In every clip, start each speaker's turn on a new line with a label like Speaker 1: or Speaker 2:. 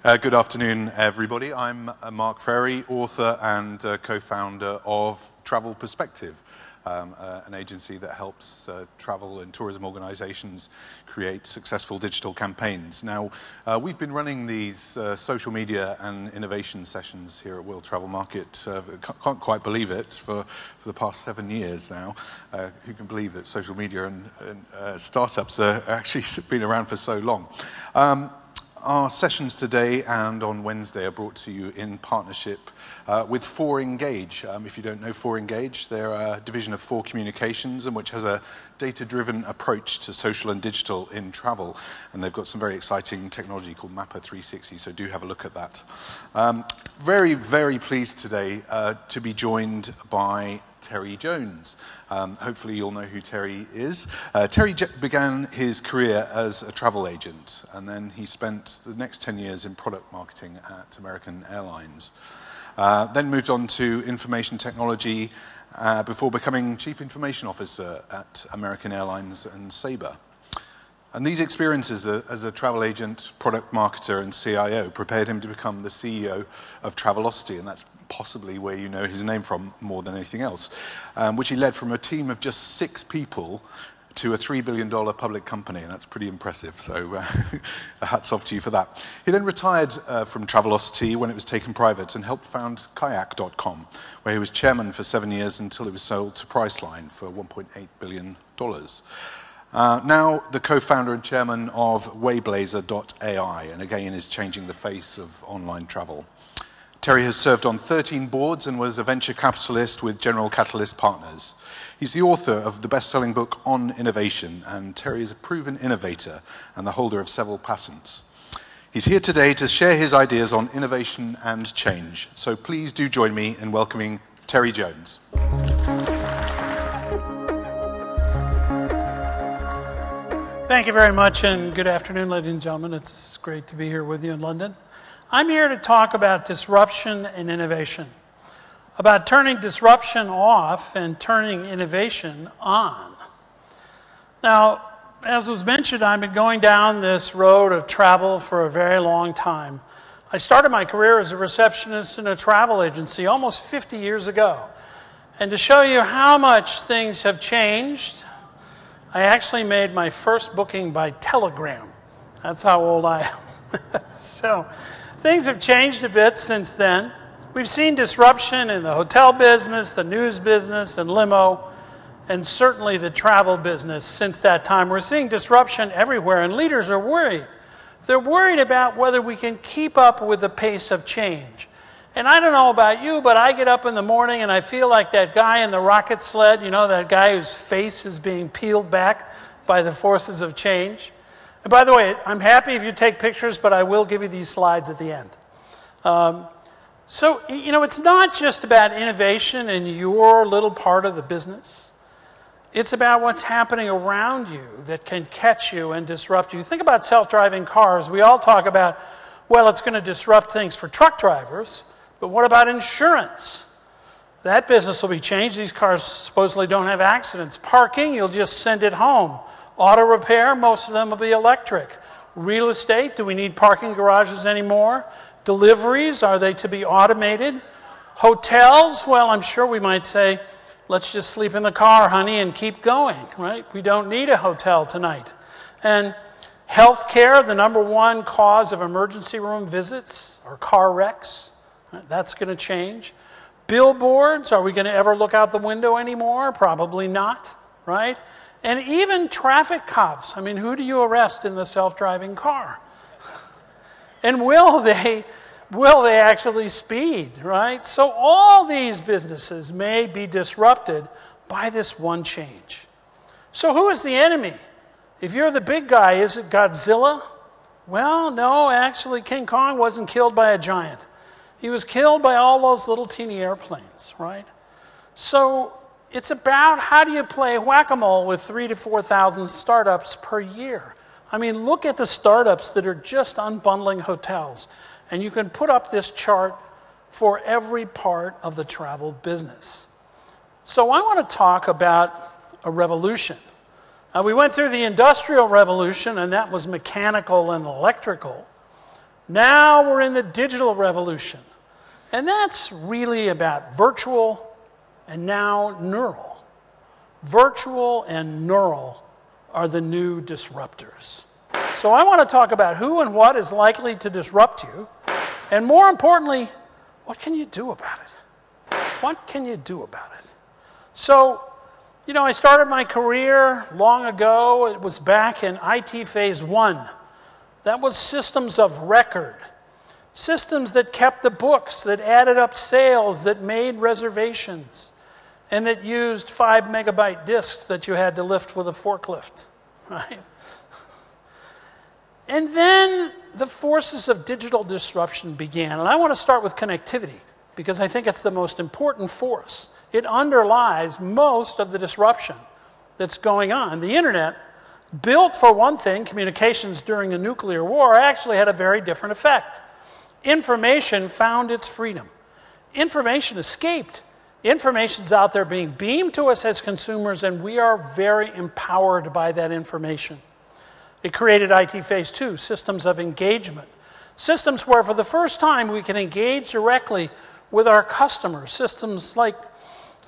Speaker 1: Good afternoon, everybody. I'm Mark Ferry, author and co-founder of Travel Perspective, an agency that helps travel and tourism organizations create successful digital campaigns. Now, we've been running these social media and innovation sessions here at World Travel Market, can't quite believe it, for the past 7 years now. Who can believe that social media and startups are actually been around for so long? Our sessions today and on Wednesday are brought to you in partnership with 4Engage. If you don't know 4Engage, they're a division of 4 Communications, and which has a data-driven approach to social and digital in travel. And they've got some very exciting technology called Mapper 360, so do have a look at that. Very, very pleased today to be joined by Terry Jones. Hopefully you'll know who Terry is. Terry began his career as a travel agent, and then he spent the next 10 years in product marketing at American Airlines. Then moved on to information technology before becoming Chief Information Officer at American Airlines and Sabre. And these experiences as a travel agent, product marketer, and CIO prepared him to become the CEO of Travelocity, and that's possibly where you know his name from more than anything else, which he led from a team of just 6 people to a $3 billion public company, and that's pretty impressive, so hats off to you for that. He then retired from Travelocity when it was taken private and helped found kayak.com, where he was chairman for 7 years until it was sold to Priceline for $1.8 billion. Now the co-founder and chairman of Wayblazer.ai, and again is changing the face of online travel. Terry has served on 13 boards and was a venture capitalist with General Catalyst Partners. He's the author of the best-selling book On Innovation, and Terry is a proven innovator and the holder of several patents. He's here today to share his ideas on innovation and change. So please do join me in welcoming Terry Jones.
Speaker 2: Thank you very much, and good afternoon, ladies and gentlemen. It's great to be here with you in London. I'm here to talk about disruption and innovation, about turning disruption off and turning innovation on. Now, as was mentioned, I've been going down this road of travel for a very long time. I started my career as a receptionist in a travel agency almost 50 years ago. And to show you how much things have changed, I actually made my first booking by telegram. That's how old I am. So things have changed a bit since then. We've seen disruption in the hotel business, the news business, and Limo, and certainly the travel business since that time. We're seeing disruption everywhere, and leaders are worried. They're worried about whether we can keep up with the pace of change. And I don't know about you, but I get up in the morning and I feel like that guy in the rocket sled, you know, that guy whose face is being peeled back by the forces of change. And by the way, I'm happy if you take pictures, but I will give you these slides at the end. So, you know, it's not just about innovation in your little part of the business. It's about what's happening around you that can catch you and disrupt you. Think about self-driving cars. We all talk about, well, it's going to disrupt things for truck drivers. But what about insurance? That business will be changed. These cars supposedly don't have accidents. Parking, you'll just send it home. Auto repair, most of them will be electric. Real estate, do we need parking garages anymore? Deliveries, are they to be automated? Hotels, well, I'm sure we might say, let's just sleep in the car, honey, and keep going, right? We don't need a hotel tonight. And healthcare, the #1 cause of emergency room visits are car wrecks. That's going to change. Billboards, are we going to ever look out the window anymore? Probably not, right? And even traffic cops. I mean, who do you arrest in the self-driving car? And will they actually speed, right? So all these businesses may be disrupted by this one change. So who is the enemy? If you're the big guy, is it Godzilla? Well, no, actually King Kong wasn't killed by a giant. He was killed by all those little teeny airplanes, right? So it's about how do you play whack-a-mole with 3,000 to 4,000 startups per year. I mean, look at the startups that are just unbundling hotels. And you can put up this chart for every part of the travel business. So I want to talk about a revolution. We went through the Industrial Revolution, and that was mechanical and electrical. Now we're in the digital revolution. And that's really about virtual and now neural. Virtual and neural are the new disruptors. So I want to talk about who and what is likely to disrupt you, and more importantly, what can you do about it? What can you do about it? So, you know, I started my career long ago. It was back in IT phase 1. That was systems of record. Systems that kept the books, that added up sales, that made reservations, and that used 5 megabyte disks that you had to lift with a forklift, right? And then the forces of digital disruption began. And I want to start with connectivity, because I think it's the most important force. It underlies most of the disruption that's going on. The internet, built for one thing, communications during a nuclear war, actually had a very different effect. Information found its freedom. Information escaped. Information's out there being beamed to us as consumers, and we are very empowered by that information. It created IT phase 2, systems of engagement. Systems where for the first time we can engage directly with our customers. Systems like,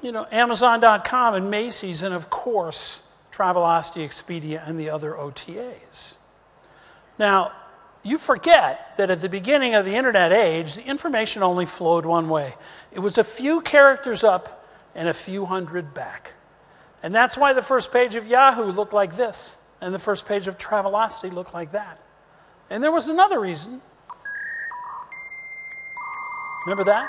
Speaker 2: you know, Amazon.com and Macy's, and of course, Travelocity, Expedia, and the other OTAs. Now, you forget that at the beginning of the internet age, the information only flowed one way. It was a few characters up and a few hundred back. And that's why the first page of Yahoo looked like this, and the first page of Travelocity looked like that. And there was another reason. Remember that?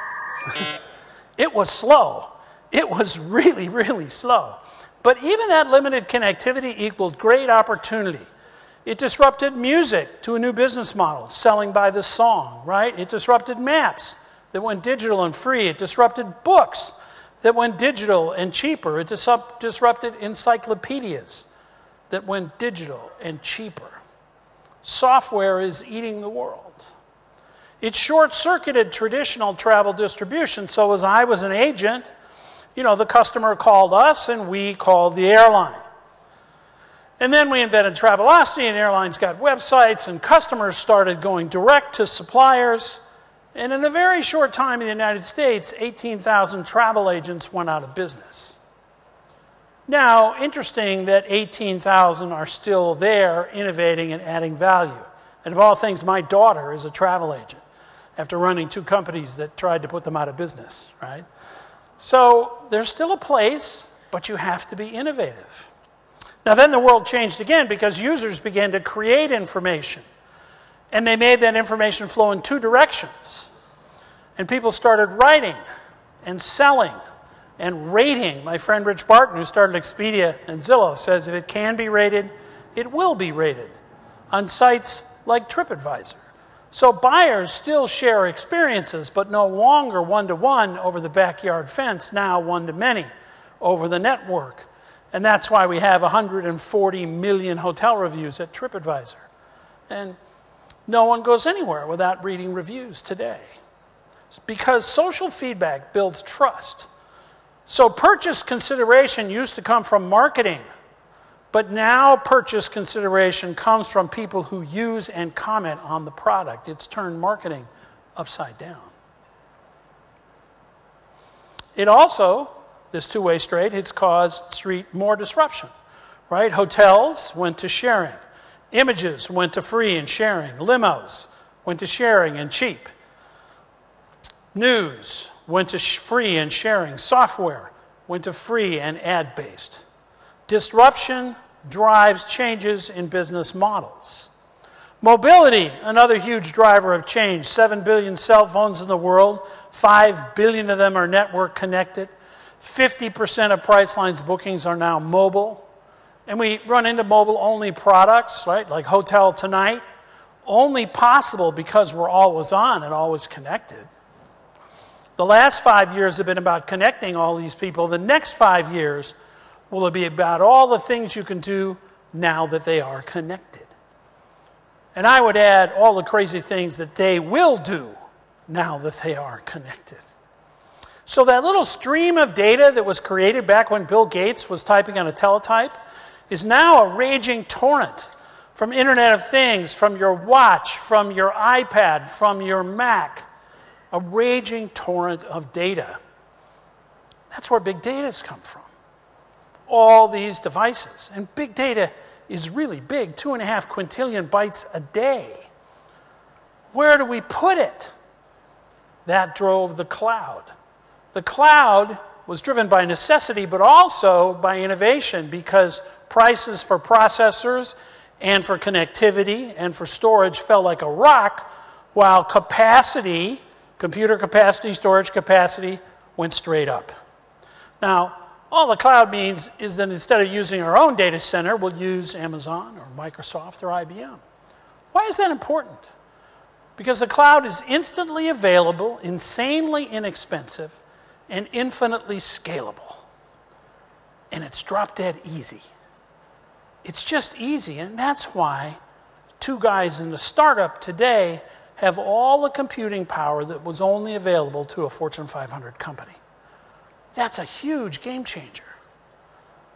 Speaker 2: It was slow. It was really, really slow. But even that limited connectivity equaled great opportunity. It disrupted music to a new business model, selling by the song, right? It disrupted maps that went digital and free. It disrupted books that went digital and cheaper. It disrupted encyclopedias that went digital and cheaper. Software is eating the world. It short-circuited traditional travel distribution, so as I was an agent, you know, the customer called us and we called the airline. And then we invented Travelocity, and airlines got websites, and customers started going direct to suppliers. And in a very short time in the United States, 18,000 travel agents went out of business. Now, interesting that 18,000 are still there, innovating and adding value. And of all things, my daughter is a travel agent after running 2 companies that tried to put them out of business, right? So there's still a place, but you have to be innovative. Now then the world changed again because users began to create information. And they made that information flow in 2 directions. And people started writing and selling and rating. My friend Rich Barton, who started Expedia and Zillow, says if it can be rated, it will be rated on sites like TripAdvisor. So buyers still share experiences, but no longer one-to-one over the backyard fence, now one-to-many over the network. And that's why we have 140 million hotel reviews at TripAdvisor. And no one goes anywhere without reading reviews today. Because social feedback builds trust. So purchase consideration used to come from marketing, but now purchase consideration comes from people who use and comment on the product. It's turned marketing upside down. It also, this two-way street, it's caused more disruption, right? Hotels went to sharing. Images went to free and sharing. Limos went to sharing and cheap. News went to free and sharing. Software went to free and ad-based. Disruption drives changes in business models. Mobility, another huge driver of change. 7 billion cell phones in the world. 5 billion of them are network connected. 50% of Priceline's bookings are now mobile. And we run into mobile-only products, right, like Hotel Tonight, only possible because we're always on and always connected. The last 5 years have been about connecting all these people. The next 5 years will be about all the things you can do now that they are connected. And I would add all the crazy things that they will do now that they are connected. So that little stream of data that was created back when Bill Gates was typing on a teletype is now a raging torrent from Internet of Things, from your watch, from your iPad, from your Mac, a raging torrent of data. That's where big data's come from. All these devices. And big data is really big, 2.5 quintillion bytes a day. Where do we put it? That drove the cloud. The cloud was driven by necessity, but also by innovation, because prices for processors and for connectivity and for storage fell like a rock, while capacity, computer capacity, storage capacity, went straight up. Now, all the cloud means is that instead of using our own data center, we'll use Amazon or Microsoft or IBM. Why is that important? Because the cloud is instantly available, insanely inexpensive, and infinitely scalable. And it's drop-dead easy. It's just easy, and that's why two guys in the startup today have all the computing power that was only available to a Fortune 500 company. That's a huge game changer.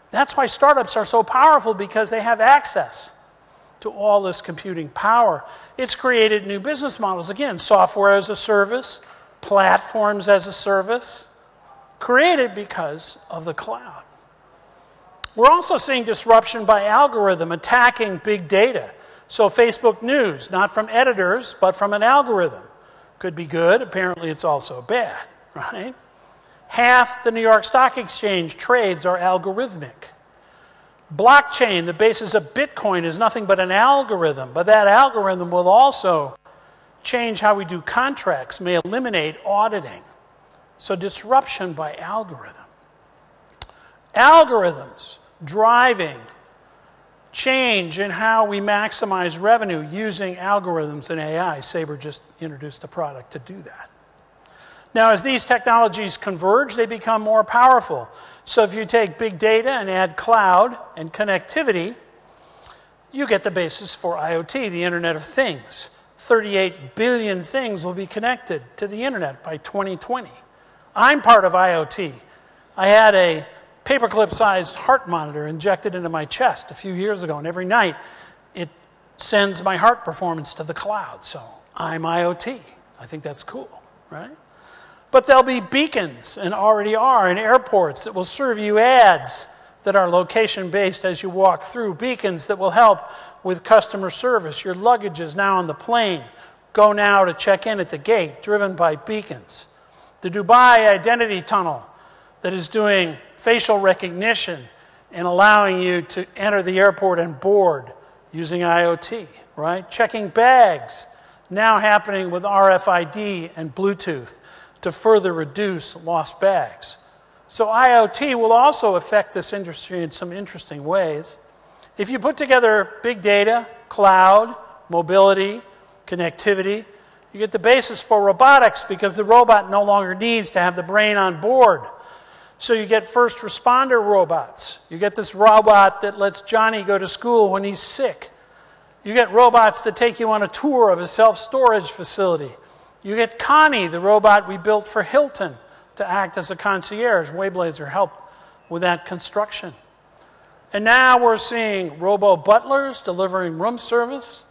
Speaker 2: That's why startups are so powerful, because they have access to all this computing power. It's created new business models. Again, software as a service, platforms as a service, created because of the cloud. We're also seeing disruption by algorithm attacking big data. So Facebook News, not from editors, but from an algorithm. Could be good, apparently it's also bad, right? Half the New York Stock Exchange trades are algorithmic. Blockchain, the basis of Bitcoin, is nothing but an algorithm, but that algorithm will also change how we do contracts, may eliminate auditing. So disruption by algorithm. Algorithms driving change in how we maximize revenue using algorithms and AI. Sabre just introduced a product to do that. Now, as these technologies converge, they become more powerful. So if you take big data and add cloud and connectivity, you get the basis for IoT, the Internet of Things. 38 billion things will be connected to the Internet by 2020. I'm part of IoT. I had a paperclip-sized heart monitor injected into my chest a few years ago, and every night it sends my heart performance to the cloud. So I'm IoT. I think that's cool, right? But there'll be beacons, and already are, in airports that will serve you ads that are location-based as you walk through, beacons that will help with customer service. Your luggage is now on the plane. Go now to check in at the gate, driven by beacons. The Dubai Identity Tunnel that is doing facial recognition and allowing you to enter the airport and board using IoT, right? Checking bags, now happening with RFID and Bluetooth to further reduce lost bags. So IoT will also affect this industry in some interesting ways. If you put together big data, cloud, mobility, connectivity, you get the basis for robotics, because the robot no longer needs to have the brain on board. So you get first responder robots. You get this robot that lets Johnny go to school when he's sick. You get robots that take you on a tour of a self-storage facility. You get Connie, the robot we built for Hilton, to act as a concierge. Wayblazer helped with that construction. And now we're seeing Robo butlers delivering room service.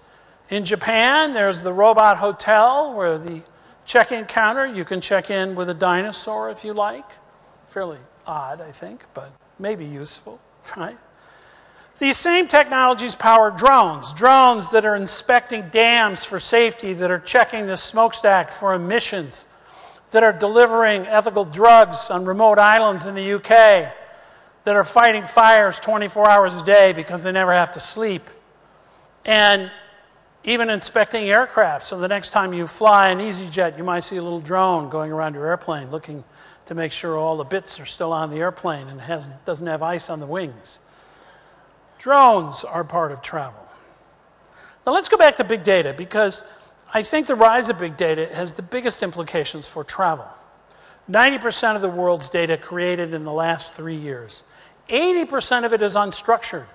Speaker 2: In Japan, there's the robot hotel where the check-in counter, you can check in with a dinosaur if you like. Fairly odd, I think, but maybe useful, right? These same technologies power drones. Drones that are inspecting dams for safety, that are checking the smokestack for emissions, that are delivering ethical drugs on remote islands in the UK, that are fighting fires 24 hours a day because they never have to sleep, and even inspecting aircraft. So the next time you fly an EasyJet, you might see a little drone going around your airplane looking to make sure all the bits are still on the airplane and doesn't have ice on the wings. Drones are part of travel. Now let's go back to big data, because I think the rise of big data has the biggest implications for travel. 90% of the world's data created in the last 3 years. 80% of it is unstructured.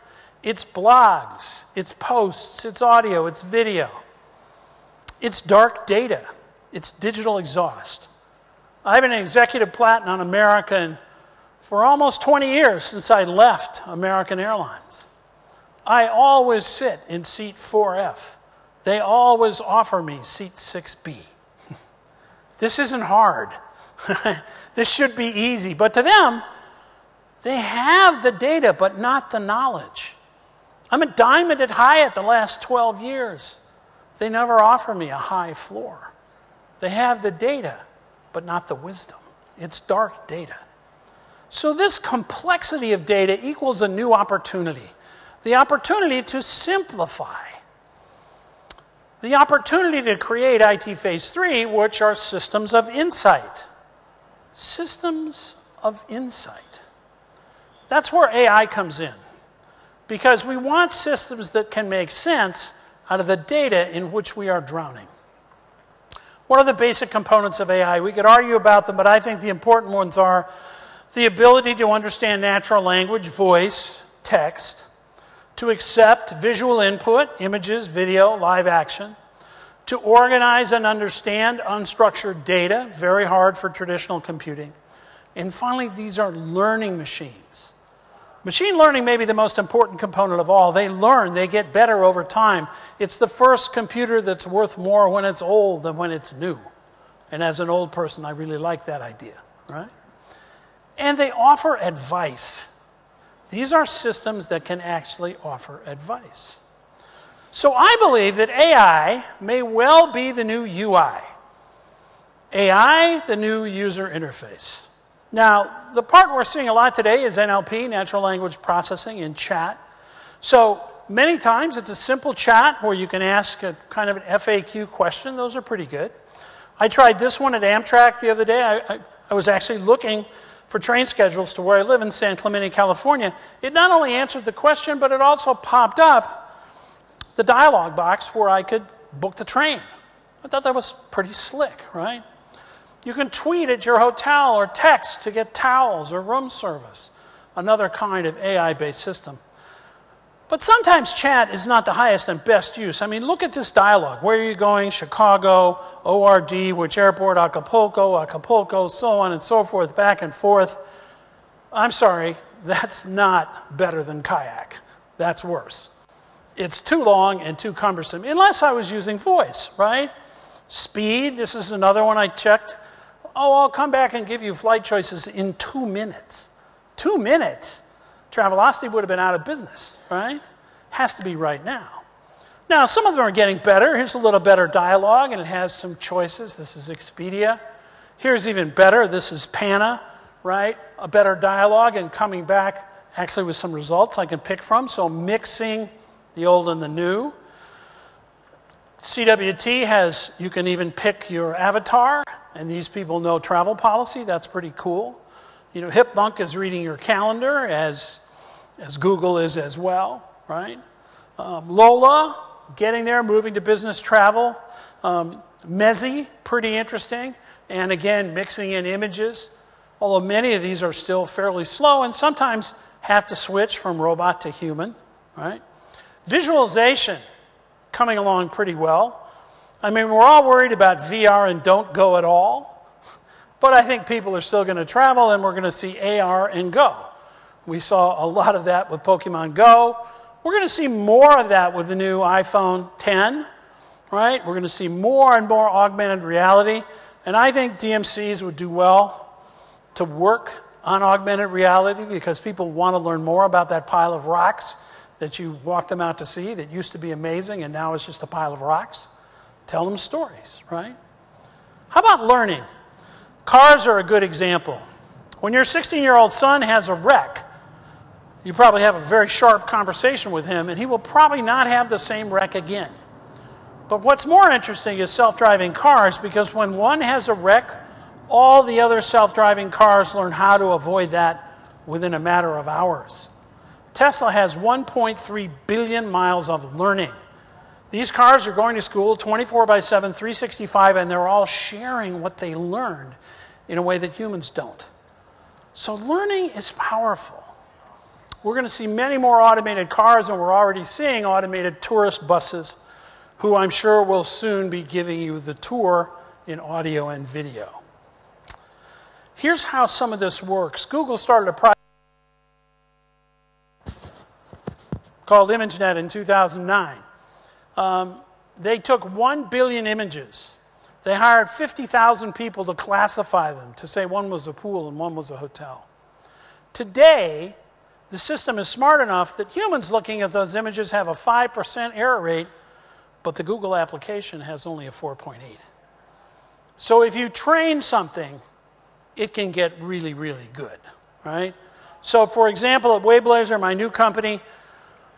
Speaker 2: It's blogs, it's posts, it's audio, it's video. It's dark data. It's digital exhaust. I've been an executive platinum on American for almost 20 years, since I left American Airlines. I always sit in seat 4F. They always offer me seat 6B. This isn't hard. This should be easy. But to them, they have the data, but not the knowledge. I'm a diamond at Hyatt the last 12 years. They never offer me a high floor. They have the data, but not the wisdom. It's dark data. So this complexity of data equals a new opportunity. The opportunity to simplify. The opportunity to create IT Phase 3, which are systems of insight. Systems of insight. That's where AI comes in. Because we want systems that can make sense out of the data in which we are drowning. What are the basic components of AI? We could argue about them, but I think the important ones are the ability to understand natural language, voice, text, to accept visual input, images, video, live action, to organize and understand unstructured data, very hard for traditional computing. And finally, these are learning machines. Machine learning may be the most important component of all. They learn, they get better over time. It's the first computer that's worth more when it's old than when it's new. And as an old person, I really like that idea, right? And they offer advice. These are systems that can actually offer advice. So I believe that AI may well be the new UI. AI, the new user interface. Now, the part we're seeing a lot today is NLP, natural language processing, in chat. So many times it's a simple chat where you can ask a kind of an FAQ question. Those are pretty good. I tried this one at Amtrak the other day. I was actually looking for train schedules to where I live in San Clemente, California. It not only answered the question, but it also popped up the dialog box where I could book the train. I thought that was pretty slick, right? You can tweet at your hotel or text to get towels or room service. Another kind of AI-based system. But sometimes chat is not the highest and best use. I mean, look at this dialogue. Where are you going? Chicago, ORD, which airport? Acapulco, so on and so forth, back and forth. I'm sorry, that's not better than kayak. That's worse. It's too long and too cumbersome, unless I was using voice, right? Speed, this is another one I checked. Oh, I'll come back and give you flight choices in 2 minutes. 2 minutes? Travelocity would have been out of business, right? Has to be right now. Now, some of them are getting better. Here's a little better dialogue, and it has some choices. This is Expedia. Here's even better. This is Pana, right? A better dialogue and coming back actually with some results I can pick from. So mixing the old and the new. CWT has, you can even pick your avatar, and these people know travel policy. That's pretty cool. You know, HipMunk is reading your calendar as Google is as well, right? Lola, getting there, moving to business travel. Mezi, pretty interesting. And again, mixing in images. Although many of these are still fairly slow and sometimes have to switch from robot to human, right? Visualization, coming along pretty well. I mean, we're all worried about VR and don't go at all, but I think people are still going to travel and we're going to see AR and Go. We saw a lot of that with Pokemon Go. We're going to see more of that with the new iPhone 10, right? We're going to see more and more augmented reality, and I think DMCs would do well to work on augmented reality because people want to learn more about that pile of rocks that you walked them out to see that used to be amazing and now it's just a pile of rocks. Tell them stories, right? How about learning? Cars are a good example. When your 16-year-old son has a wreck, you probably have a very sharp conversation with him and he will probably not have the same wreck again. But what's more interesting is self-driving cars because when one has a wreck, all the other self-driving cars learn how to avoid that within a matter of hours. Tesla has 1.3 billion miles of learning. These cars are going to school 24/7, 365, and they're all sharing what they learned in a way that humans don't. So learning is powerful. We're going to see many more automated cars, and we're already seeing automated tourist buses, who I'm sure will soon be giving you the tour in audio and video. Here's how some of this works. Google started a project called ImageNet in 2009. They took 1 billion images. They hired 50,000 people to classify them, to say one was a pool and one was a hotel. Today, the system is smart enough that humans looking at those images have a 5% error rate, but the Google application has only a 4.8. So if you train something, it can get really, really good, right? So for example, at Wayblazer, my new company,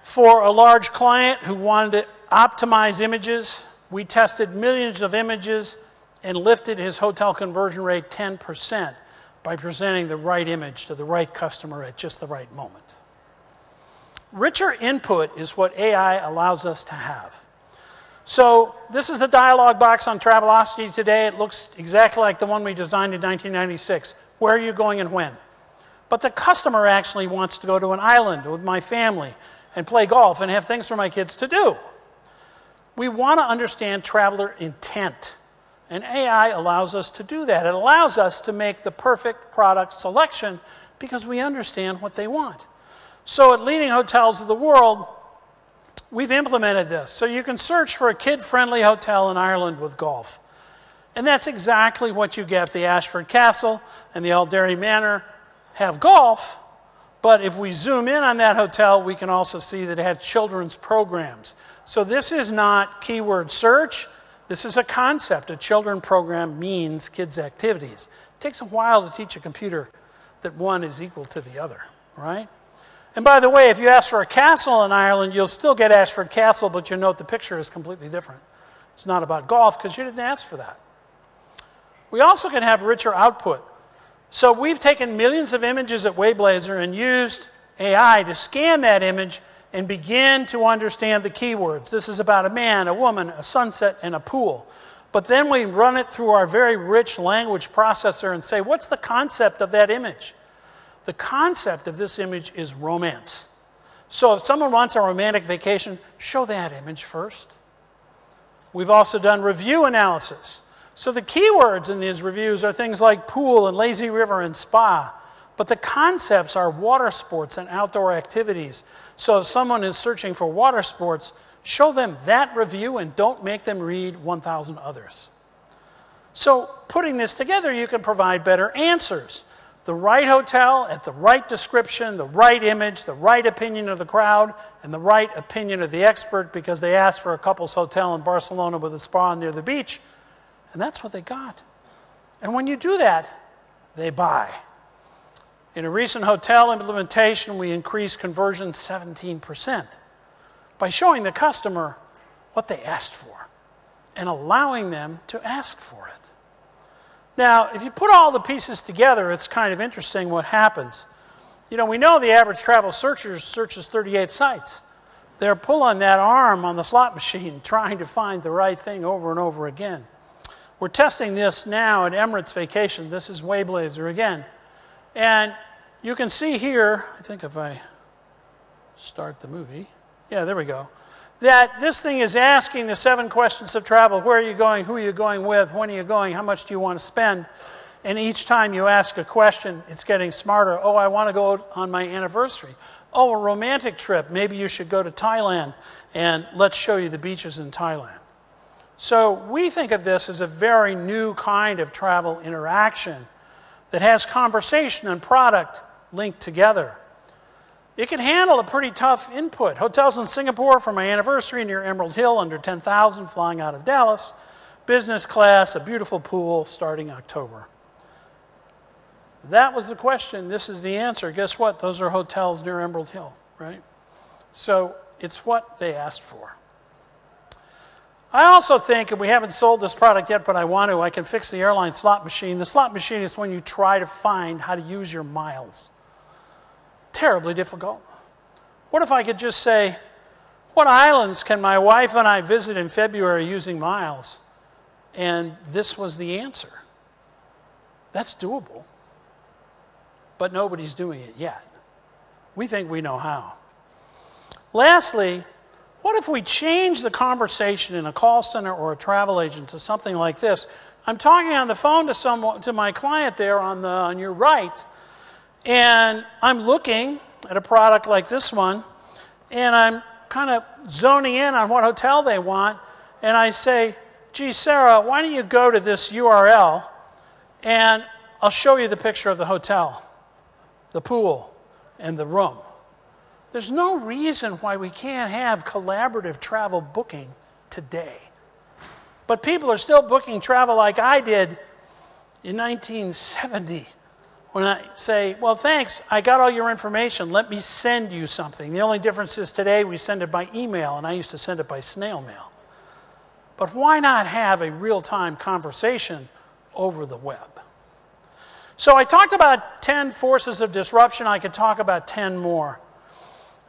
Speaker 2: for a large client who wanted to optimize images, we tested millions of images and lifted his hotel conversion rate 10% by presenting the right image to the right customer at just the right moment. Richer input is what AI allows us to have. So this is the dialog box on Travelocity today. It looks exactly like the one we designed in 1996. Where are you going and when? But the customer actually wants to go to an island with my family and play golf and have things for my kids to do. We want to understand traveler intent, and AI allows us to do that. It allows us to make the perfect product selection because we understand what they want. So at leading hotels of the world, we've implemented this. So you can search for a kid-friendly hotel in Ireland with golf. And that's exactly what you get. The Ashford Castle and the Alderi Manor have golf, but if we zoom in on that hotel, we can also see that it had children's programs. So this is not keyword search. This is a concept. A children program means kids' activities. It takes a while to teach a computer that one is equal to the other, right? And by the way, if you ask for a castle in Ireland, you'll still get Ashford Castle, but you'll note the picture is completely different. It's not about golf because you didn't ask for that. We also can have richer output. So we've taken millions of images at Wayblazer and used AI to scan that image and begin to understand the keywords. This is about a man, a woman, a sunset, and a pool. But then we run it through our very rich language processor and say, what's the concept of that image? The concept of this image is romance. So if someone wants a romantic vacation, show that image first. We've also done review analysis. So the keywords in these reviews are things like pool and lazy river and spa. But the concepts are water sports and outdoor activities. So if someone is searching for water sports, show them that review and don't make them read 1,000 others. So putting this together, you can provide better answers. The right hotel at the right description, the right image, the right opinion of the crowd, and the right opinion of the expert because they asked for a couple's hotel in Barcelona with a spa near the beach. And that's what they got. And when you do that, they buy. In a recent hotel implementation, we increased conversion 17% by showing the customer what they asked for and allowing them to ask for it. Now, if you put all the pieces together, it's kind of interesting what happens. You know, we know the average travel searcher searches 38 sites. They're pulling that arm on the slot machine trying to find the right thing over and over again. We're testing this now at Emirates Vacation. This is Wayblazer again. And you can see here, I think if I start the movie, yeah, there we go, that this thing is asking the 7 questions of travel. Where are you going? Who are you going with? When are you going? How much do you want to spend? And each time you ask a question, it's getting smarter. Oh, I want to go on my anniversary. Oh, a romantic trip. Maybe you should go to Thailand, and let's show you the beaches in Thailand. So we think of this as a very new kind of travel interaction that has conversation and product linked together. It can handle a pretty tough input. Hotels in Singapore for my anniversary near Emerald Hill, under 10,000, flying out of Dallas. Business class, a beautiful pool, starting October. That was the question. This is the answer. Guess what? Those are hotels near Emerald Hill, right? So it's what they asked for. I also think, and we haven't sold this product yet, but I want to, I can fix the airline slot machine. The slot machine is when you try to find how to use your miles. Terribly difficult. What if I could just say, what islands can my wife and I visit in February using miles? And this was the answer. That's doable. But nobody's doing it yet. We think we know how. Lastly, what if we change the conversation in a call center or a travel agent to something like this? I'm talking on the phone to my client there on your right, and I'm looking at a product like this one, and I'm kind of zoning in on what hotel they want, and I say, gee, Sarah, why don't you go to this URL, and I'll show you the picture of the hotel, the pool, and the room. There's no reason why we can't have collaborative travel booking today. But people are still booking travel like I did in 1970. When I say, well, thanks, I got all your information, let me send you something. The only difference is today we send it by email, and I used to send it by snail mail. But why not have a real-time conversation over the web? So I talked about 10 forces of disruption. I could talk about 10 more.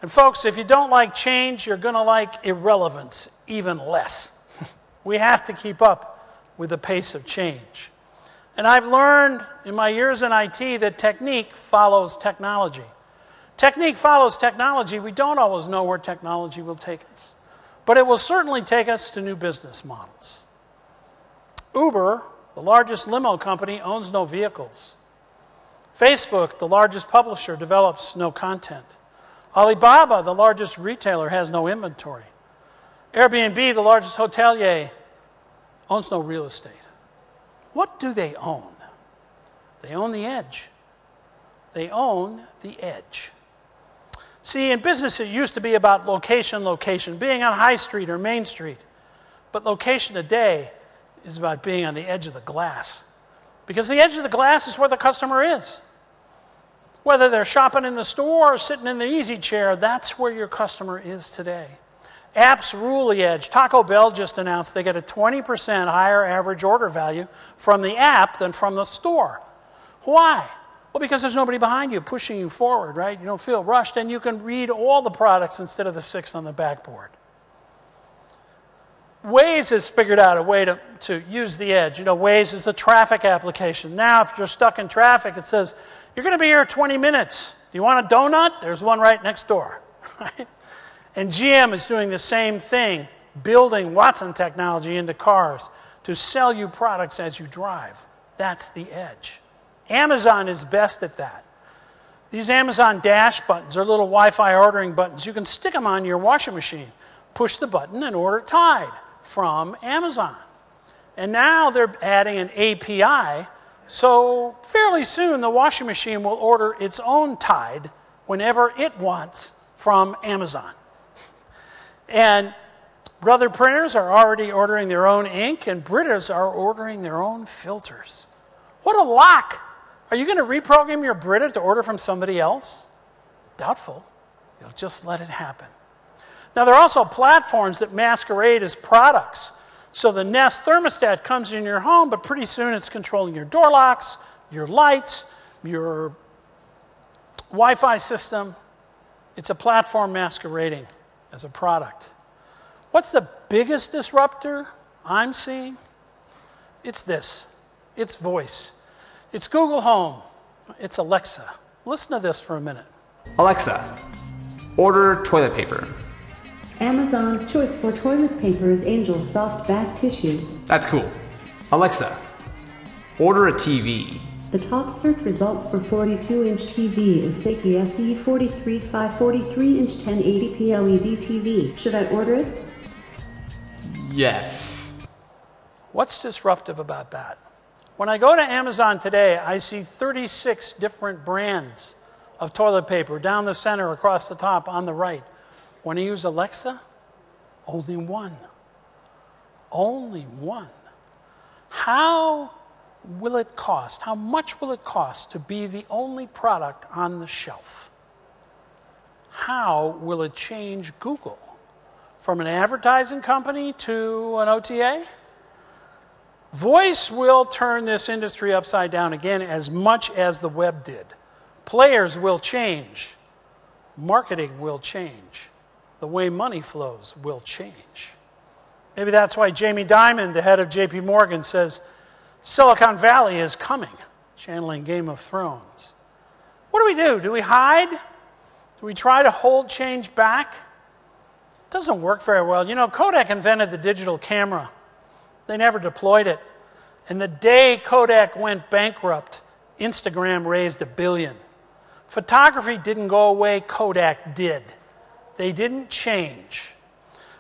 Speaker 2: And folks, if you don't like change, you're going to like irrelevance even less. We have to keep up with the pace of change. And I've learned in my years in IT that technique follows technology. Technique follows technology. We don't always know where technology will take us. But it will certainly take us to new business models. Uber, the largest limo company, owns no vehicles. Facebook, the largest publisher, develops no content. Alibaba, the largest retailer, has no inventory. Airbnb, the largest hotelier, owns no real estate. What do they own? They own the edge. They own the edge. See, in business, it used to be about location, being on High Street or Main Street. But location today is about being on the edge of the glass. Because the edge of the glass is where the customer is. Whether they're shopping in the store or sitting in the easy chair, that's where your customer is today. Apps rule the edge. Taco Bell just announced they get a 20% higher average order value from the app than from the store. Why? Well, because there's nobody behind you pushing you forward, right? You don't feel rushed, and you can read all the products instead of the 6 on the backboard. Waze has figured out a way to use the edge. You know, Waze is the traffic application. Now, if you're stuck in traffic, it says, you're going to be here 20 minutes. Do you want a donut? There's one right next door, right? And GM is doing the same thing, building Watson technology into cars to sell you products as you drive. That's the edge. Amazon is best at that. These Amazon Dash buttons are little Wi-Fi ordering buttons. You can stick them on your washing machine. Push the button and order Tide from Amazon. And now they're adding an API, so fairly soon the washing machine will order its own Tide whenever it wants from Amazon. And Brother printers are already ordering their own ink, and Britas are ordering their own filters. What a lock! Are you going to reprogram your Brita to order from somebody else? Doubtful. You'll just let it happen. Now, there are also platforms that masquerade as products. So the Nest thermostat comes in your home, but pretty soon it's controlling your door locks, your lights, your Wi-Fi system. It's a platform masquerading as a product. What's the biggest disruptor I'm seeing? It's this. It's voice. It's Google Home. It's Alexa. Listen to this for a minute.
Speaker 3: Alexa, order toilet paper.
Speaker 4: Amazon's choice for toilet paper is Angel Soft Bath Tissue.
Speaker 3: That's cool. Alexa, order a TV.
Speaker 4: The top search result for 42-inch TV is Saki SE43 543-inch 1080p LED TV. Should I order it?
Speaker 3: Yes.
Speaker 2: What's disruptive about that? When I go to Amazon today, I see 36 different brands of toilet paper down the center, across the top, on the right. When I use Alexa, only one. Only one. How will it cost? How much will it cost to be the only product on the shelf? How will it change Google from an advertising company to an OTA? Voice will turn this industry upside down again as much as the web did. Players will change. Marketing will change. The way money flows will change. Maybe that's why Jamie Dimon, the head of JP Morgan, says Silicon Valley is coming, channeling Game of Thrones. What do? Do we hide? Do we try to hold change back? It doesn't work very well. You know, Kodak invented the digital camera. They never deployed it. And the day Kodak went bankrupt, Instagram raised $1 billion. Photography didn't go away, Kodak did. They didn't change.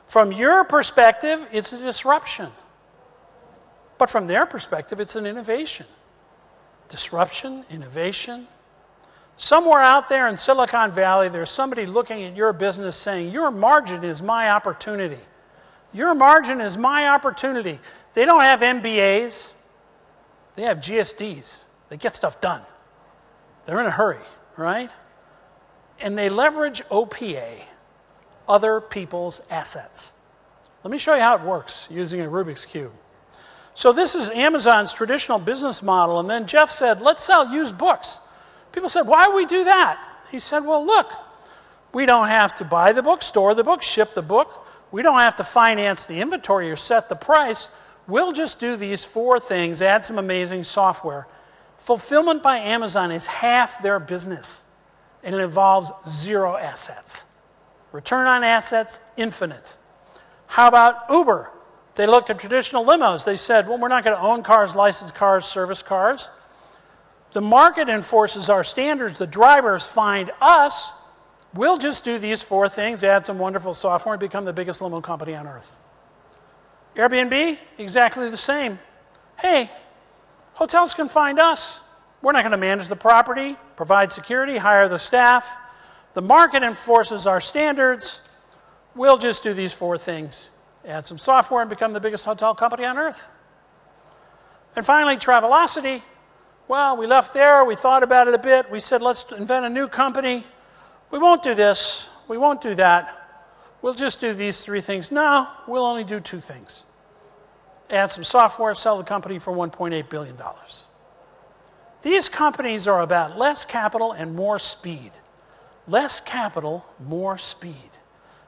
Speaker 2: From your perspective, it's a disruption. But from their perspective, it's an innovation. Disruption, innovation. Somewhere out there in Silicon Valley, there's somebody looking at your business saying, your margin is my opportunity. Your margin is my opportunity. They don't have MBAs. They have GSDs. They get stuff done. They're in a hurry, right? And they leverage OPA, other people's assets. Let me show you how it works using a Rubik's Cube. So this is Amazon's traditional business model, and then Jeff said, let's sell used books. People said, why would we do that? He said, well, look, we don't have to buy the book, store the book, ship the book. We don't have to finance the inventory or set the price. We'll just do these 4 things, add some amazing software. Fulfillment by Amazon is half their business, and it involves 0 assets. Return on assets, infinite. How about Uber? They looked at traditional limos. They said, well, we're not going to own cars, license cars, service cars. The market enforces our standards. The drivers find us. We'll just do these 4 things, add some wonderful software, and become the biggest limo company on earth. Airbnb, exactly the same. Hey, hotels can find us. We're not going to manage the property, provide security, hire the staff. The market enforces our standards. We'll just do these 4 things. Add some software and become the biggest hotel company on earth. And finally, Travelocity. Well, we left there. We thought about it a bit. We said, let's invent a new company. We won't do this. We won't do that. We'll just do these 3 things. No, we'll only do 2 things. Add some software, sell the company for $1.8 billion. These companies are about less capital and more speed. Less capital, more speed.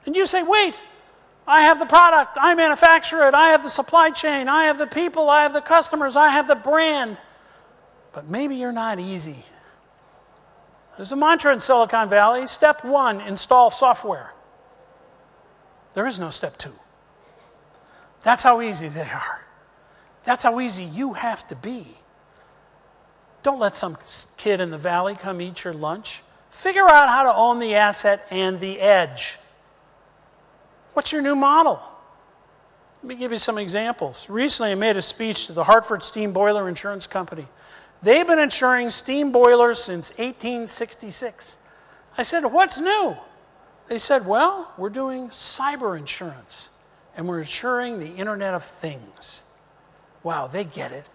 Speaker 2: And you say, wait, I have the product, I manufacture it, I have the supply chain, I have the people, I have the customers, I have the brand. But maybe you're not easy. There's a mantra in Silicon Valley, step 1, install software. There is no step 2. That's how easy they are. That's how easy you have to be. Don't let some kid in the valley come eat your lunch. Figure out how to own the asset and the edge. What's your new model? Let me give you some examples. Recently, I made a speech to the Hartford Steam Boiler Insurance Company. They've been insuring steam boilers since 1866. I said, what's new? They said, well, we're doing cyber insurance, and we're insuring the Internet of Things. Wow, they get it.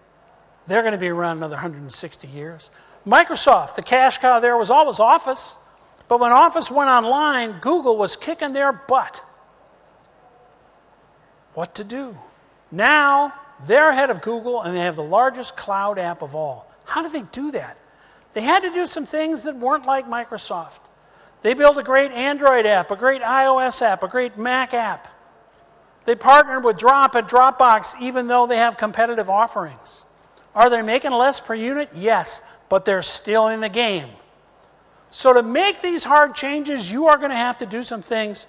Speaker 2: They're going to be around another 160 years. Microsoft, the cash cow there was always Office, but when Office went online, Google was kicking their butt. What to do? Now, they're ahead of Google, and they have the largest cloud app of all. How did they do that? They had to do some things that weren't like Microsoft. They built a great Android app, a great iOS app, a great Mac app. They partnered with Drop and Dropbox, even though they have competitive offerings. Are they making less per unit? Yes, but they're still in the game. So to make these hard changes, you are going to have to do some things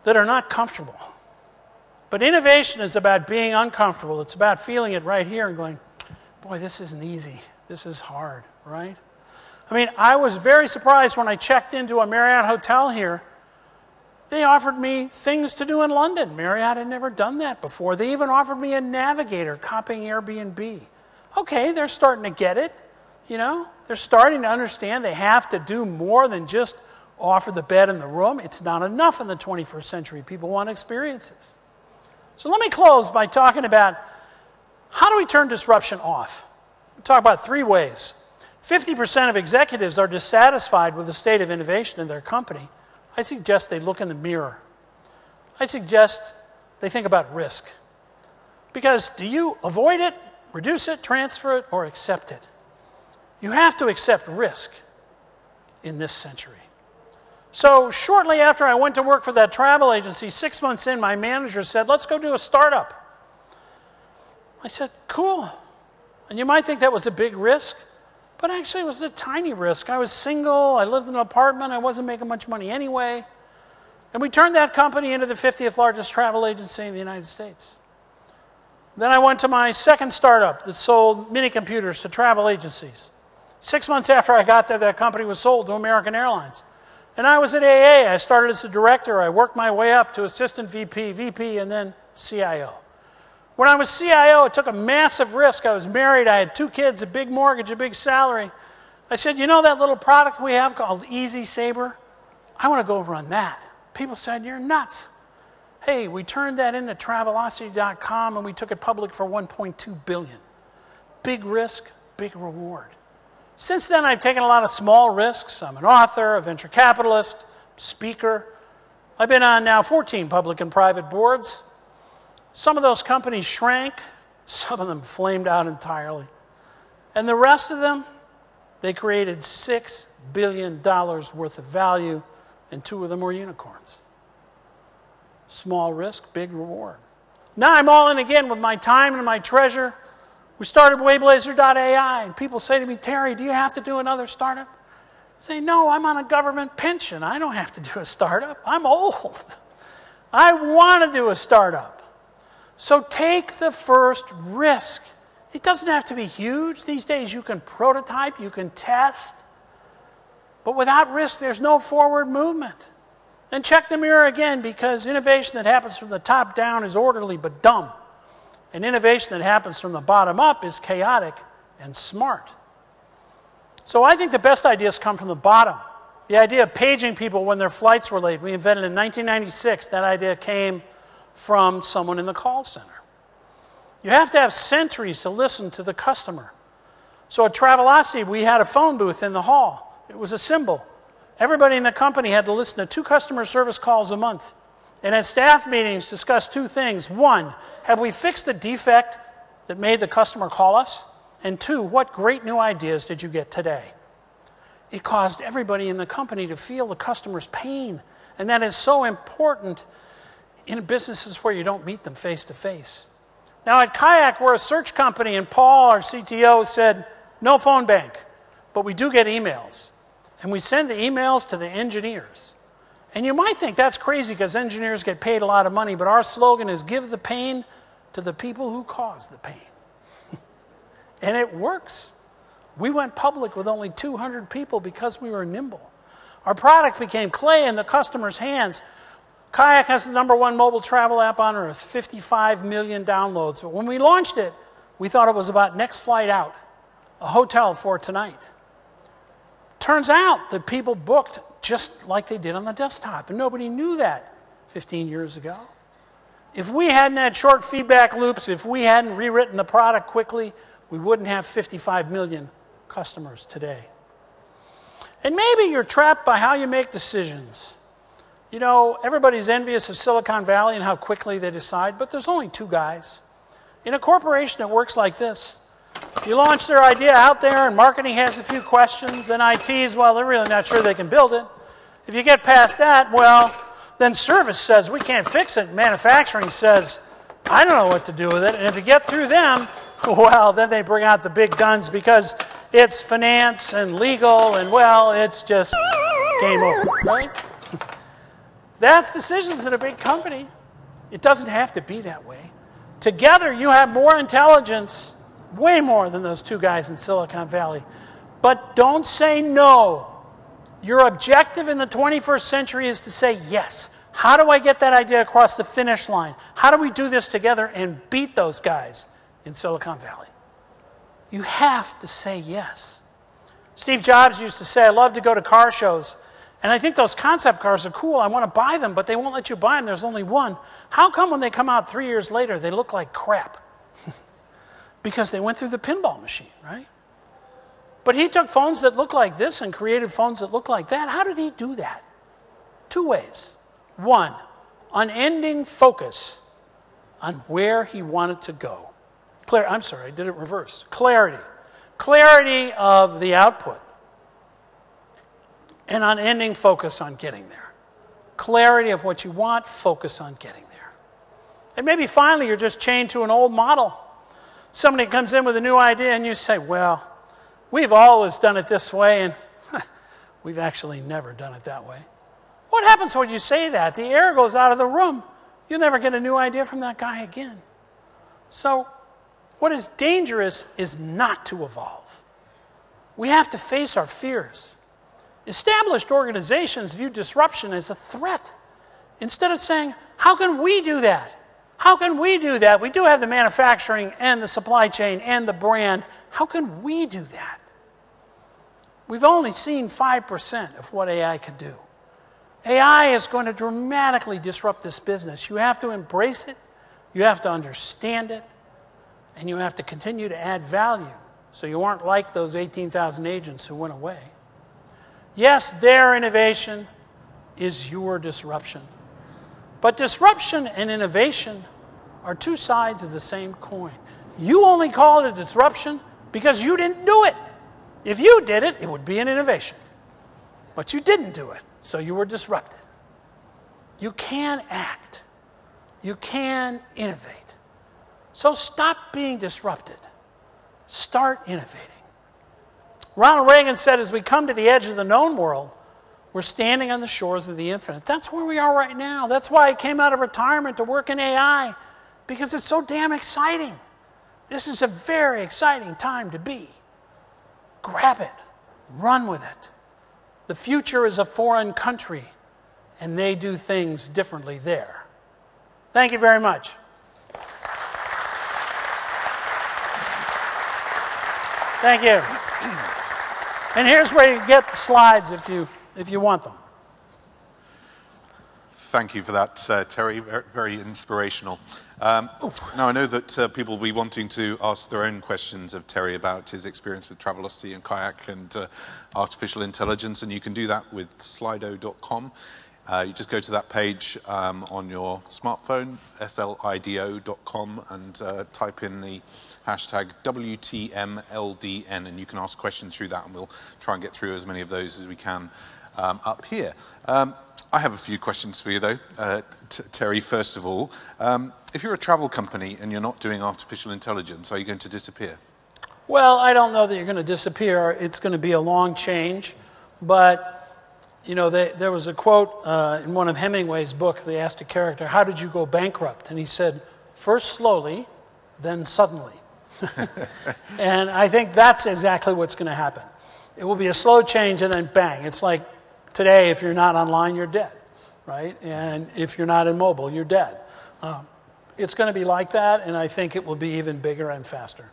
Speaker 2: that are not comfortable. But innovation is about being uncomfortable. It's about feeling it right here and going, boy, this isn't easy. This is hard, right? I mean, I was very surprised when I checked into a Marriott hotel here. They offered me things to do in London. Marriott had never done that before. They even offered me a navigator copying Airbnb. Okay, they're starting to get it, you know? They're starting to understand they have to do more than just offer the bed in the room. It's not enough in the 21st century. People want experiences. So let me close by talking about how do we turn disruption off? We'll talk about 3 ways. 50% of executives are dissatisfied with the state of innovation in their company. I suggest they look in the mirror. I suggest they think about risk. Because do you avoid it, reduce it, transfer it, or accept it? You have to accept risk in this century. So shortly after I went to work for that travel agency, 6 months in, my manager said, let's go do a startup. I said, cool. And you might think that was a big risk, but actually it was a tiny risk. I was single, I lived in an apartment, I wasn't making much money anyway. And we turned that company into the 50th largest travel agency in the United States. Then I went to my second startup that sold mini computers to travel agencies. 6 months after I got there, that company was sold to American Airlines. And I was at AA. I started as a director. I worked my way up to assistant VP, VP, and then CIO. When I was CIO, it took a massive risk. I was married. I had 2 kids, a big mortgage, a big salary. I said, you know that little product we have called Easy Saber? I want to go run that. People said, you're nuts. Hey, we turned that into Travelocity.com and we took it public for $1.2 billion. Big risk, big reward. Since then, I've taken a lot of small risks. I'm an author, a venture capitalist, speaker. I've been on now 14 public and private boards. Some of those companies shrank. Some of them flamed out entirely. And the rest of them, they created $6 billion worth of value, and 2 of them were unicorns. Small risk, big reward. Now I'm all in again with my time and my treasure. We started Wayblazer.ai, and people say to me, Terry, do you have to do another startup? I say, no, I'm on a government pension. I don't have to do a startup. I'm old. I want to do a startup. So take the first risk. It doesn't have to be huge. These days you can prototype, you can test. But without risk, there's no forward movement. And check the mirror again, because innovation that happens from the top down is orderly but dumb. And innovation that happens from the bottom up is chaotic and smart. So I think the best ideas come from the bottom. The idea of paging people when their flights were late, we invented in 1996. That idea came from someone in the call center. You have to have Sentries to listen to the customer. So at Travelocity, we had a phone booth in the hall. It was a symbol. Everybody in the company had to listen to 2 customer service calls a month. And at staff meetings, discuss 2 things. 1, have we fixed the defect that made the customer call us? And 2, what great new ideas did you get today? It caused everybody in the company to feel the customer's pain. And that is so important in businesses where you don't meet them face to face. Now at Kayak, we're a search company, and Paul, our CTO, said, no phone bank, but we do get emails. And we send the emails to the engineers. And you might think that's crazy because engineers get paid a lot of money, but our slogan is give the pain to the people who cause the pain. And it works. We went public with only 200 people because we were nimble. Our product became clay in the customer's hands. Kayak has the #1 mobile travel app on earth, 55 million downloads. But when we launched it, we thought it was about next flight out, a hotel for tonight. Turns out that people booked just like they did on the desktop, and nobody knew that 15 years ago. If we hadn't had short feedback loops, if we hadn't rewritten the product quickly, we wouldn't have 55 million customers today. And maybe you're trapped by how you make decisions. You know, everybody's envious of Silicon Valley and how quickly they decide, but there's only 2 guys. In a corporation, it works like this. You launch their idea out there, and marketing has a few questions, and IT's, well, they're really not sure they can build it. If you get past that, well, then service says, we can't fix it. Manufacturing says, I don't know what to do with it. And if you get through them, well, then they bring out the big guns because it's finance and legal, and, well, it's just game over, right? That's decisions in a big company. It doesn't have to be that way. Together, you have more intelligence, way more than those 2 guys in Silicon Valley. But don't say no. Your objective in the 21st century is to say yes. How do I get that idea across the finish line? How do we do this together and beat those guys in Silicon Valley? You have to say yes. Steve Jobs used to say, I love to go to car shows. And I think those concept cars are cool. I want to buy them, but they won't let you buy them. There's only one. How come when they come out 3 years later, they look like crap? Because they went through the pinball machine, right? But he took phones that look like this and created phones that look like that. How did he do that? 2 ways. 1, unending focus on where he wanted to go. I'm sorry, I did it reverse. Clarity. Clarity of the output. And unending focus on getting there. Clarity of what you want, focus on getting there. And maybe finally you're just chained to an old model. Somebody comes in with a new idea and you say, well, we've always done it this way, and we've actually never done it that way. What happens when you say that? The air goes out of the room. You'll never get a new idea from that guy again. So what is dangerous is not to evolve. We have to face our fears. Established organizations view disruption as a threat. Instead of saying, how can we do that? How can we do that? We do have the manufacturing and the supply chain and the brand. How can we do that? We've only seen 5% of what AI can do. AI is going to dramatically disrupt this business. You have to embrace it, you have to understand it, and you have to continue to add value so you aren't like those 18,000 agents who went away. Yes, their innovation is your disruption. But disruption and innovation are two sides of the same coin. You only call it a disruption because you didn't do it. If you did it, it would be an innovation. But you didn't do it, so you were disrupted. You can act. You can innovate. So stop being disrupted. Start innovating. Ronald Reagan said, as we come to the edge of the known world, we're standing on the shores of the infinite. That's where we are right now. That's why I came out of retirement to work in AI, because it's so damn exciting. This is a very exciting time to be. Grab it. Run with it. The future is a foreign country, and they do things differently there. Thank you very much. Thank you. And here's where you get the slides if you want them.
Speaker 1: Thank you for that, Terry. Very inspirational. Now, I know that people will be wanting to ask their own questions of Terry about his experience with Travelocity and Kayak and artificial intelligence, and you can do that with slido.com. You just go to that page on your smartphone, slido.com, and type in the hashtag WTMLDN, and you can ask questions through that, and we'll try and get through as many of those as we can up here. I have a few questions for you, though. Terry, first of all, if you're a travel company and you're not doing artificial intelligence, are you going to disappear?
Speaker 2: Well, I don't know that you're going to disappear. It's going to be a long change. But, you know, there was a quote in one of Hemingway's books. They asked a character, how did you go bankrupt? And he said, first slowly, then suddenly. And I think that's exactly what's going to happen. It will be a slow change and then bang. It's like today, if you're not online, you're dead, right? And if you're not in mobile, you're dead. It's going to be like that, and I think it will be even bigger and faster.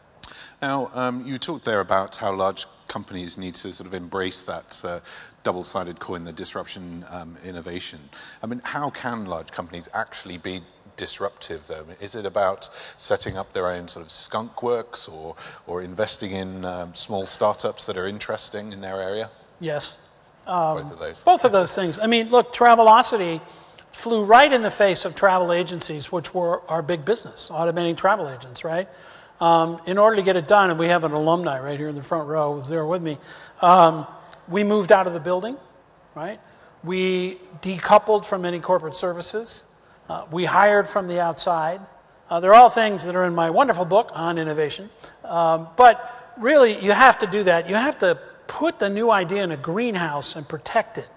Speaker 1: Now, you talked there about how large companies need to sort of embrace that double-sided coin, the disruption innovation. I mean, how can large companies actually be disruptive, though? Is it about setting up their own sort of skunk works or investing in small startups that are interesting in their area?
Speaker 2: Yes.
Speaker 1: Both of those.
Speaker 2: Both of those things. I mean, look, Travelocity flew right in the face of travel agencies, which were our big business, automating travel agents, right? In order to get it done, and we have an alumni right here in the front row who was there with me, we moved out of the building, right? We decoupled from any corporate services. We hired from the outside. They're all things that are in my wonderful book on innovation. But really, you have to do that. You have to put the new idea in a greenhouse and protect it.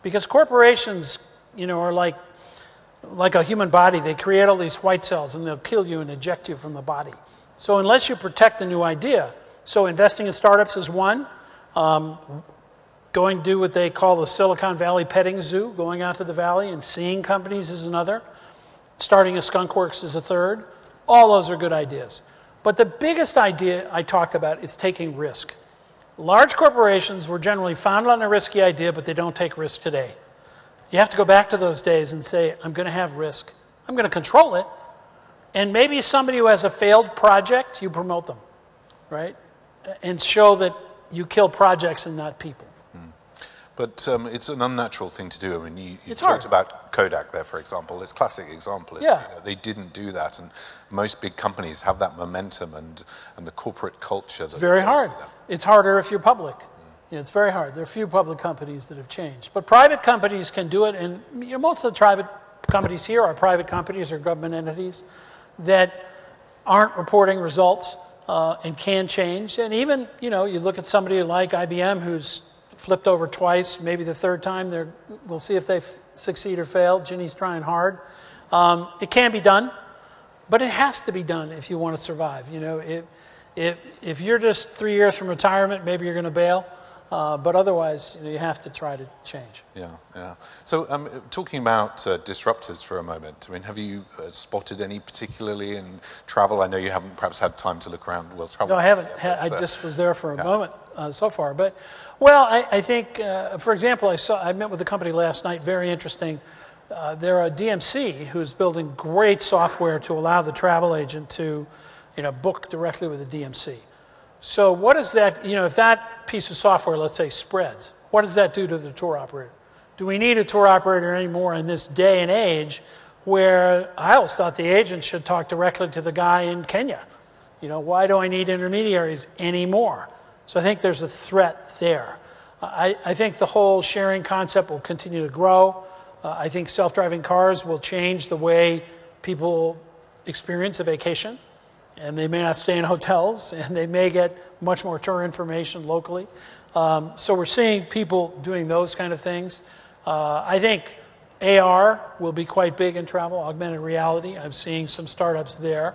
Speaker 2: Because corporations, you know, are like a human body. They create all these white cells, and they'll kill you and eject you from the body. So unless you protect the new idea, so investing in startups is one. Going to do what they call the Silicon Valley petting zoo, going out to the valley and seeing companies is another. Starting a skunk works is a third. All those are good ideas. But the biggest idea I talked about is taking risk. Large corporations were generally founded on a risky idea, but they don't take risk today. You have to go back to those days and say, I'm going to have risk. I'm going to control it. And maybe somebody who has a failed project, you promote them, right? And show that you kill projects and not people.
Speaker 1: But it's an unnatural thing to do. I mean, you talked
Speaker 2: hard.
Speaker 1: about Kodak there, for example. It's a classic example.
Speaker 2: Yeah.
Speaker 1: You know, they didn't do that, and most big companies have that momentum and the corporate culture.
Speaker 2: It's very hard. It's harder if you're public. You know, it's very hard. There are few public companies that have changed. But private companies can do it, and you know, most of the private companies here are private companies or government entities that aren't reporting results and can change. And even, you know, you look at somebody like IBM who's flipped over twice, maybe the third time. We'll see if they succeed or fail. Ginny's trying hard. It can be done, but it has to be done if you want to survive. You know, if you're just 3 years from retirement, maybe you're going to bail. But otherwise, you have to try to change.
Speaker 1: Yeah, yeah. So talking about disruptors for a moment, I mean, have you spotted any particularly in travel? I know you haven't perhaps had time to look around. Well, travel.
Speaker 2: No, I haven't. I just was there for a moment so far. But, well, I think, for example, I met with a company last night, very interesting. They're a DMC who's building great software to allow the travel agent to, book directly with the DMC. So what does that, if that piece of software, let's say, spreads, what does that do to the tour operator? Do we need a tour operator anymore in this day and age where I always thought the agent should talk directly to the guy in Kenya? Why do I need intermediaries anymore? So I think there's a threat there. I think the whole sharing concept will continue to grow. I think self-driving cars will change the way people experience a vacation. And they may not stay in hotels, and they may get much more tour information locally. So we're seeing people doing those kind of things. I think AR will be quite big in travel, augmented reality. I'm seeing some startups there.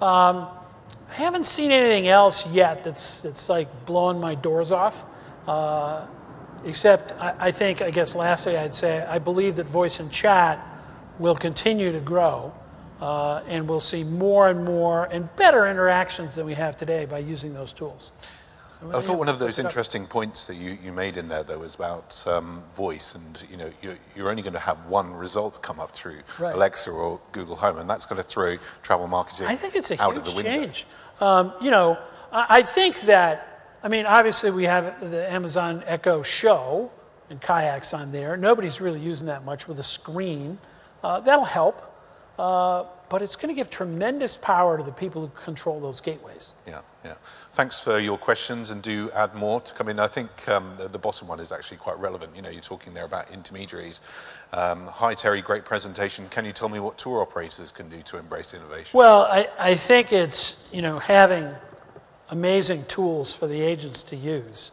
Speaker 2: I haven't seen anything else yet that's like blowing my doors off. Except I think, I guess lastly I'd say, I believe that voice and chat will continue to grow. And we'll see more and more and better interactions than we have today by using those tools.
Speaker 1: I thought one of those interesting points that you made in there, though, was about voice, and you're only going to have one result come up through Alexa or Google Home, and that's going to throw travel marketing
Speaker 2: I think it's a
Speaker 1: out of
Speaker 2: huge
Speaker 1: the window.
Speaker 2: change. I think that, obviously we have the Amazon Echo Show and kayaks on there. Nobody's really using that much with a screen. That'll help. But it's going to give tremendous power to the people who control those gateways. Yeah,
Speaker 1: yeah. Thanks for your questions, and do add more to come in. I think the bottom one is actually quite relevant. You're talking there about intermediaries. Hi, Terry, great presentation. Can you tell me what tour operators can do to embrace innovation?
Speaker 2: Well, I think it's, having amazing tools for the agents to use.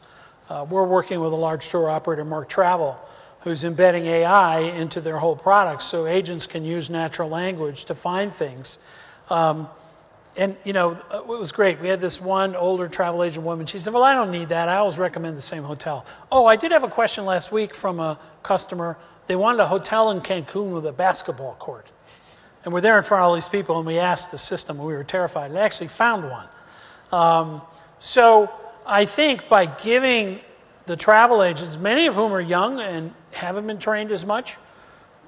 Speaker 2: We're working with a large tour operator, Mark Travel, who's embedding AI into their whole product so agents can use natural language to find things. It was great. We had this one older travel agent woman. She said, well, I don't need that. I always recommend the same hotel. Oh, I did have a question last week from a customer. They wanted a hotel in Cancun with a basketball court. And we're there in front of all these people, and we asked the system, and we were terrified. And they actually found one. So I think by giving the travel agents, many of whom are young and haven't been trained as much,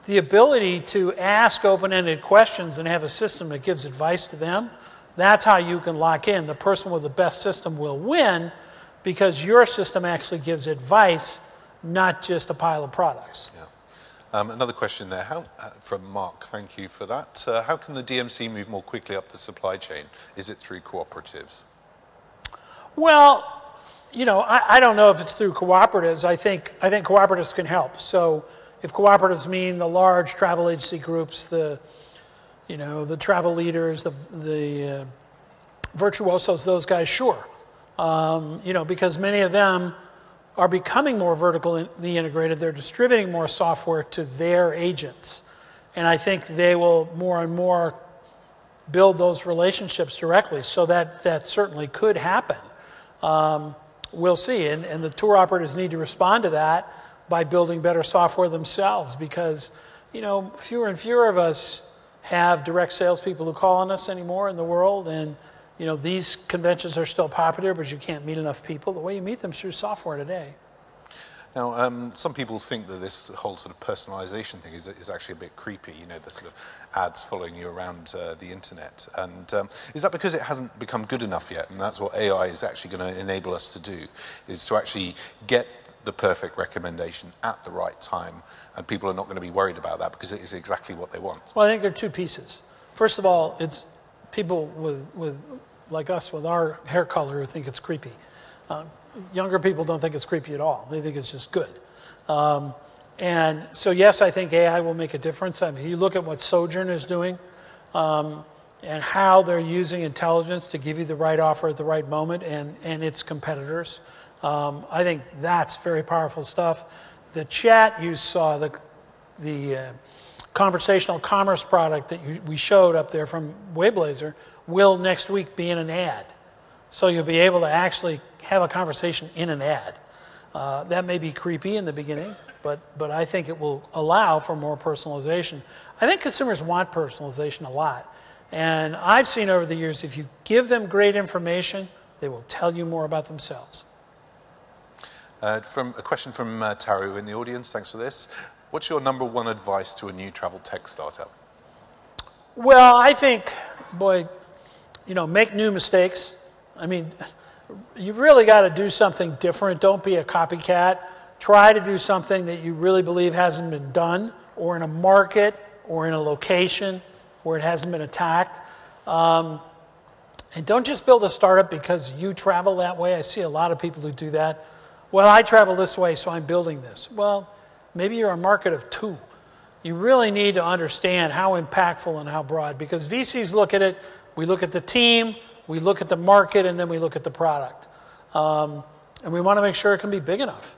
Speaker 2: the ability to ask open-ended questions and have a system that gives advice to them, that's how you can lock in. The person with the best system will win because your system actually gives advice, not just a pile of products.
Speaker 1: Yeah. Another question there from Mark, thank you for that. How can the DMC move more quickly up the supply chain? Is it through cooperatives?
Speaker 2: Well, I don't know if it's through cooperatives. I think cooperatives can help. So if cooperatives mean the large travel agency groups, the travel leaders, the virtuosos, those guys, sure. Because many of them are becoming more vertically integrated. They're distributing more software to their agents. And I think they will more and more build those relationships directly. So that certainly could happen. We'll see, and the tour operators need to respond to that by building better software themselves because, fewer and fewer of us have direct salespeople who call on us anymore in the world, and, these conventions are still popular, but you can't meet enough people. The way you meet them is through software today.
Speaker 1: Now, some people think that this whole sort of personalization thing is actually a bit creepy, the sort of ads following you around the internet. And is that because it hasn't become good enough yet? And that's what AI is actually going to enable us to do, is to actually get the perfect recommendation at the right time. And people are not going to be worried about that because it is exactly what they want.
Speaker 2: Well, I think there are two pieces. First of all, it's people with like us with our hair color who think it's creepy. Younger people don't think it's creepy at all. They think it's just good. And so, yes, I think AI will make a difference. I mean, you look at what Sojourn is doing and how they're using intelligence to give you the right offer at the right moment and its competitors. I think that's very powerful stuff. The chat you saw, the conversational commerce product that we showed up there from Wayblazer will next week be in an ad. So you'll be able to actually have a conversation in an ad. That may be creepy in the beginning, but I think it will allow for more personalization. I think consumers want personalization a lot. And I've seen over the years, if you give them great information, they will tell you more about themselves.
Speaker 1: A question from Taru in the audience. Thanks for this. What's your number one advice to a new travel tech startup?
Speaker 2: Well, I think, boy, make new mistakes. I mean, you really got to do something different. Don't be a copycat. Try to do something that you really believe hasn't been done, or in a market, or in a location where it hasn't been attacked. And don't just build a startup because you travel that way. I see a lot of people who do that. Well, I travel this way, so I'm building this. Well, maybe you're a market of two. You really need to understand how impactful and how broad, because VCs look at it, we look at the team, we look at the market, and then we look at the product. And we want to make sure it can be big enough.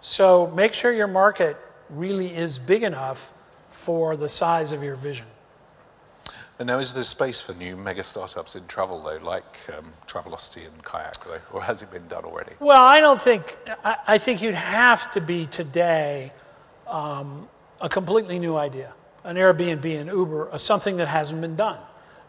Speaker 2: So make sure your market really is big enough for the size of your vision.
Speaker 1: And now, is there space for new mega startups in travel, though, like Travelocity and Kayak, though, or has it been done already?
Speaker 2: Well, I think you'd have to be today a completely new idea, an Airbnb, an Uber, something that hasn't been done,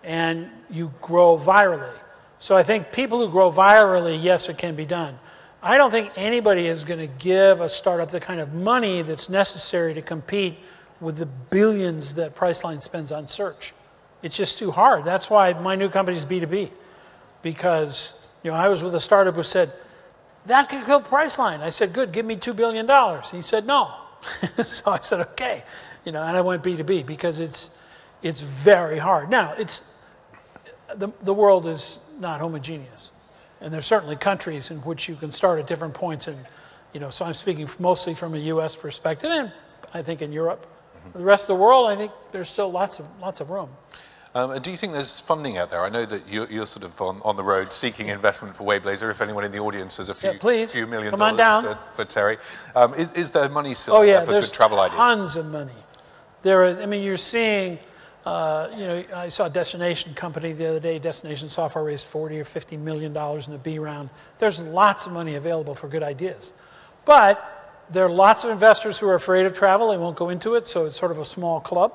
Speaker 2: and you grow virally. So I think people who grow virally, yes, it can be done. I don't think anybody is going to give a startup the kind of money that's necessary to compete with the billions that Priceline spends on search. It's just too hard. That's why my new company is B2B, because I was with a startup who said, that could kill Priceline. I said, good, give me $2 billion. He said, no. So I said, okay. And I went B2B because it's very hard. Now, the world is not homogeneous. And there's certainly countries in which you can start at different points. And, so I'm speaking mostly from a U.S. perspective, and I think in Europe. The rest of the world, I think there's still lots of room.
Speaker 1: Do you think there's funding out there? I know that you're sort of on the road seeking investment for Wayblazer. If anyone in the audience has a few $1 million for Terry. Is there money still out there for good travel ideas?
Speaker 2: Tons of money. There is. I mean, you're seeing, I saw a destination company the other day, Destination Software raised $40 or $50 million in the B round. There's lots of money available for good ideas. But there are lots of investors who are afraid of travel. They won't go into it, so it's sort of a small club.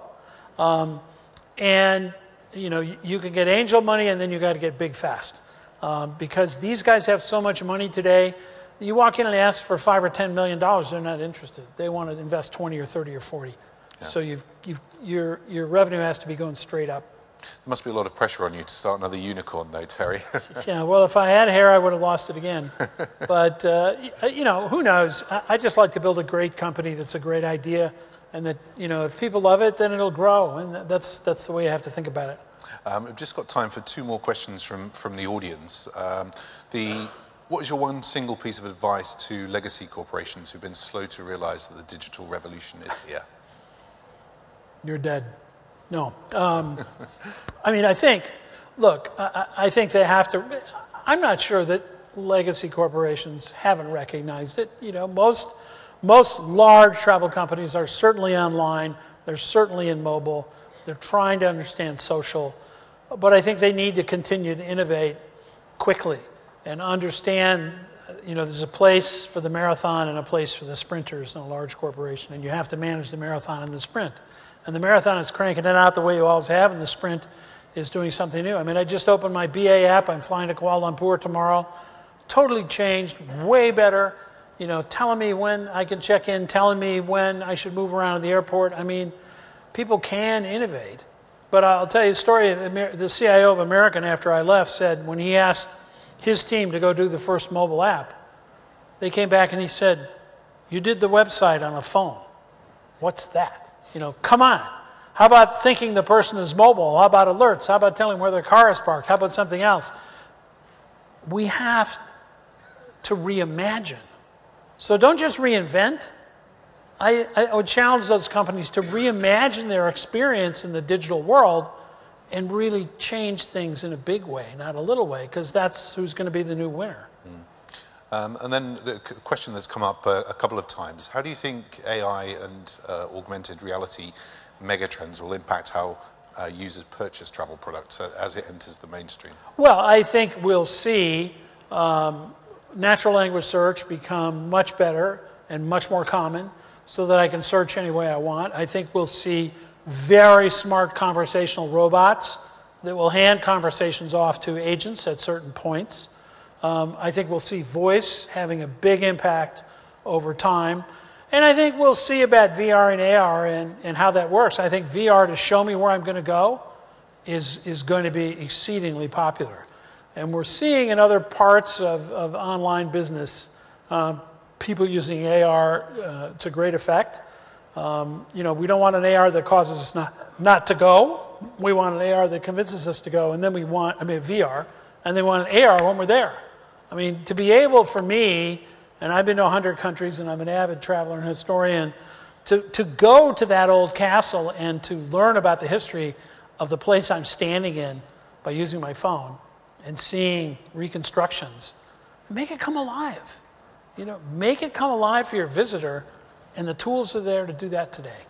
Speaker 2: And you can get angel money, and then you got to get big fast, because these guys have so much money today. You walk in and ask for $5 or $10 million, they're not interested. They want to invest 20 or 30 or 40. Yeah. So your revenue has to be going straight up.
Speaker 1: There must be a lot of pressure on you to start another unicorn, though, Terry.
Speaker 2: Yeah, well, if I had hair, I would have lost it again. But, who knows? I just like to build a great company that's a great idea, and that, if people love it, then it'll grow. And that's the way you have to think about it.
Speaker 1: We've just got time for two more questions from the audience. What is your one single piece of advice to legacy corporations who've been slow to realize that the digital revolution is here?
Speaker 2: You're dead. No. I mean, I think they have to. I'm not sure that legacy corporations haven't recognized it. Most large travel companies are certainly online. They're certainly in mobile. They're trying to understand social. But I think they need to continue to innovate quickly and understand, there's a place for the marathon and a place for the sprinters in a large corporation, and you have to manage the marathon and the sprint. And the marathon is cranking it out the way you always have, and the sprint is doing something new. I mean, I just opened my BA app. I'm flying to Kuala Lumpur tomorrow. Totally changed, way better. Telling me when I can check in, telling me when I should move around at the airport. I mean, people can innovate. But I'll tell you a story. The CIO of American, after I left, said when he asked his team to go do the first mobile app, they came back and he said, you did the website on a phone. What's that? Come on. How about thinking the person is mobile? How about alerts? How about telling where their car is parked? How about something else? We have to reimagine. So don't just reinvent. I would challenge those companies to reimagine their experience in the digital world and really change things in a big way, not a little way, because that's who's going to be the new winner.
Speaker 1: And then the question that's come up a couple of times, how do you think AI and augmented reality megatrends will impact how users purchase travel products as it enters the mainstream?
Speaker 2: Well, I think we'll see, natural language search become much better and much more common so that I can search any way I want. I think we'll see very smart conversational robots that will hand conversations off to agents at certain points. I think we'll see voice having a big impact over time. And I think we'll see about VR and AR and how that works. I think VR to show me where I'm going to go is going to be exceedingly popular. And we're seeing in other parts of online business people using AR to great effect. We don't want an AR that causes us not to go. We want an AR that convinces us to go, and then we want, VR, and they want an AR when we're there. To be able for me, and I've been to 100 countries, and I'm an avid traveler and historian, to go to that old castle and to learn about the history of the place I'm standing in by using my phone and seeing reconstructions, make it come alive. Make it come alive for your visitor, and the tools are there to do that today.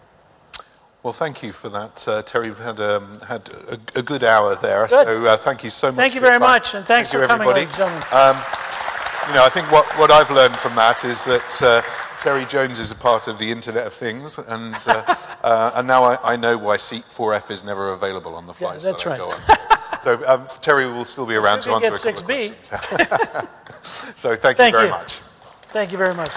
Speaker 1: Well, thank you for that, Terry. We've had a good hour there,
Speaker 2: good.
Speaker 1: So thank you so much.
Speaker 2: Thank you very much, and thanks for coming, ladies and gentlemen.
Speaker 1: I think what I've learned from that is that Terry Jones is a part of the Internet of Things, and now I know why seat 4F is never available on the flights that I go on. So Terry will still be around to answer a couple of questions. So thank you very much.
Speaker 2: Thank you very much.